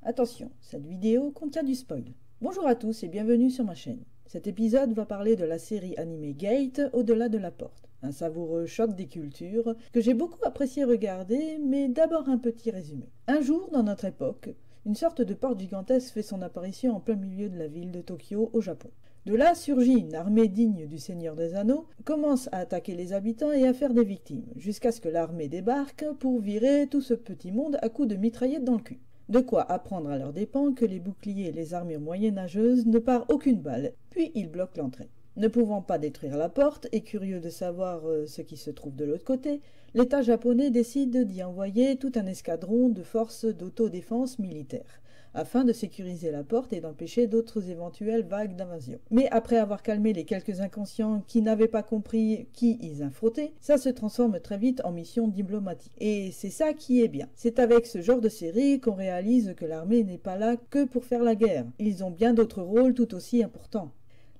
Attention, cette vidéo contient du spoil. Bonjour à tous et bienvenue sur ma chaîne. Cet épisode va parler de la série animée Gate, Au-delà de la porte. Un savoureux choc des cultures que j'ai beaucoup apprécié regarder, mais d'abord un petit résumé. Un jour, dans notre époque, une sorte de porte gigantesque fait son apparition en plein milieu de la ville de Tokyo, au Japon. De là surgit une armée digne du Seigneur des Anneaux, commence à attaquer les habitants et à faire des victimes, jusqu'à ce que l'armée débarque pour virer tout ce petit monde à coups de mitraillettes dans le cul. De quoi apprendre à leurs dépens que les boucliers et les armures moyenâgeuses ne parent aucune balle, puis ils bloquent l'entrée. Ne pouvant pas détruire la porte, et curieux de savoir ce qui se trouve de l'autre côté, l'État japonais décide d'y envoyer tout un escadron de forces d'autodéfense militaire, afin de sécuriser la porte et d'empêcher d'autres éventuelles vagues d'invasion. Mais après avoir calmé les quelques inconscients qui n'avaient pas compris qui ils affrontaient, ça se transforme très vite en mission diplomatique. Et c'est ça qui est bien. C'est avec ce genre de série qu'on réalise que l'armée n'est pas là que pour faire la guerre. Ils ont bien d'autres rôles tout aussi importants.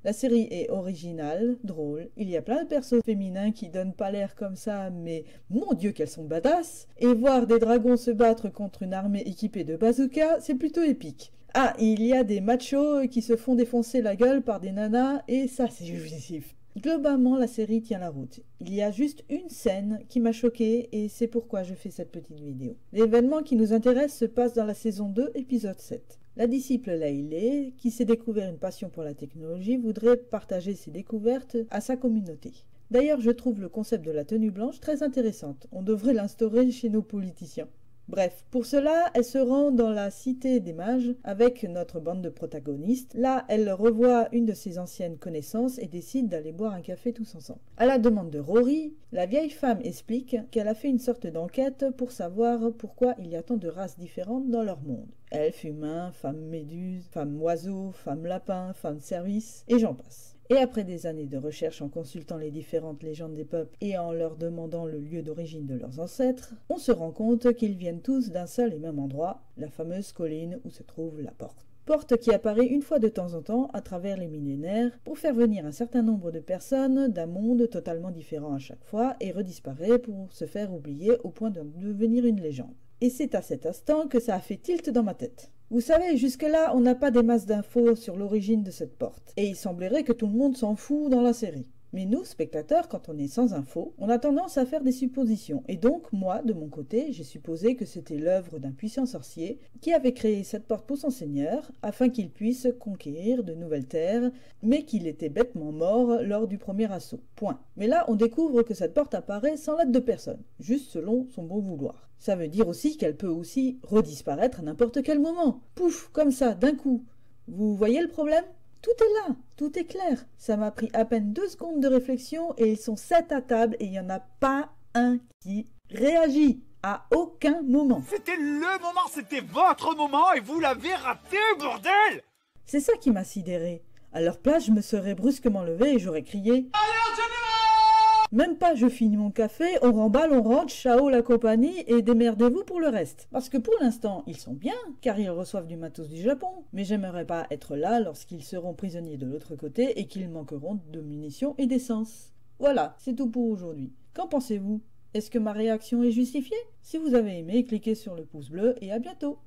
La série est originale, drôle, il y a plein de persos féminins qui donnent pas l'air comme ça, mais mon Dieu qu'elles sont badass. Et voir des dragons se battre contre une armée équipée de bazookas, c'est plutôt épique. Ah, il y a des machos qui se font défoncer la gueule par des nanas, et ça c'est jouissif. Globalement, la série tient la route. Il y a juste une scène qui m'a choquée et c'est pourquoi je fais cette petite vidéo. L'événement qui nous intéresse se passe dans la saison 2, épisode 7. La disciple Leilei, qui s'est découvert une passion pour la technologie, voudrait partager ses découvertes à sa communauté. D'ailleurs, je trouve le concept de la tenue blanche très intéressante. On devrait l'instaurer chez nos politiciens. Bref, pour cela, elle se rend dans la cité des mages avec notre bande de protagonistes. Là, elle revoit une de ses anciennes connaissances et décide d'aller boire un café tous ensemble. À la demande de Rory, la vieille femme explique qu'elle a fait une sorte d'enquête pour savoir pourquoi il y a tant de races différentes dans leur monde. Elfes, humains, femmes méduses, femmes oiseaux, femmes lapins, femmes service, et j'en passe. Et après des années de recherche en consultant les différentes légendes des peuples et en leur demandant le lieu d'origine de leurs ancêtres, on se rend compte qu'ils viennent tous d'un seul et même endroit, la fameuse colline où se trouve la porte. Porte qui apparaît une fois de temps en temps à travers les millénaires pour faire venir un certain nombre de personnes d'un monde totalement différent à chaque fois et redisparaît pour se faire oublier au point de devenir une légende. Et c'est à cet instant que ça a fait tilt dans ma tête. Vous savez, jusque-là, on n'a pas des masses d'infos sur l'origine de cette porte. Et il semblerait que tout le monde s'en fout dans la série. Mais nous, spectateurs, quand on est sans infos, on a tendance à faire des suppositions. Et donc, moi, de mon côté, j'ai supposé que c'était l'œuvre d'un puissant sorcier qui avait créé cette porte pour son seigneur, afin qu'il puisse conquérir de nouvelles terres, mais qu'il était bêtement mort lors du premier assaut. Point. Mais là, on découvre que cette porte apparaît sans l'aide de personne, juste selon son bon vouloir. Ça veut dire aussi qu'elle peut aussi redisparaître à n'importe quel moment. Pouf, comme ça, d'un coup. Vous voyez le problème ? Tout est là, tout est clair. Ça m'a pris à peine 2 secondes de réflexion et ils sont 7 à table et il n'y en a pas un qui réagit à aucun moment. C'était le moment, c'était votre moment et vous l'avez raté, bordel! C'est ça qui m'a sidéré. À leur place, je me serais brusquement levé et j'aurais crié « Même pas, je finis mon café, on remballe, on rentre, ciao la compagnie et démerdez-vous pour le reste. » Parce que pour l'instant, ils sont bien, car ils reçoivent du matos du Japon. Mais j'aimerais pas être là lorsqu'ils seront prisonniers de l'autre côté et qu'ils manqueront de munitions et d'essence. Voilà, c'est tout pour aujourd'hui. Qu'en pensez-vous ? Est-ce que ma réaction est justifiée ? Si vous avez aimé, cliquez sur le pouce bleu et à bientôt.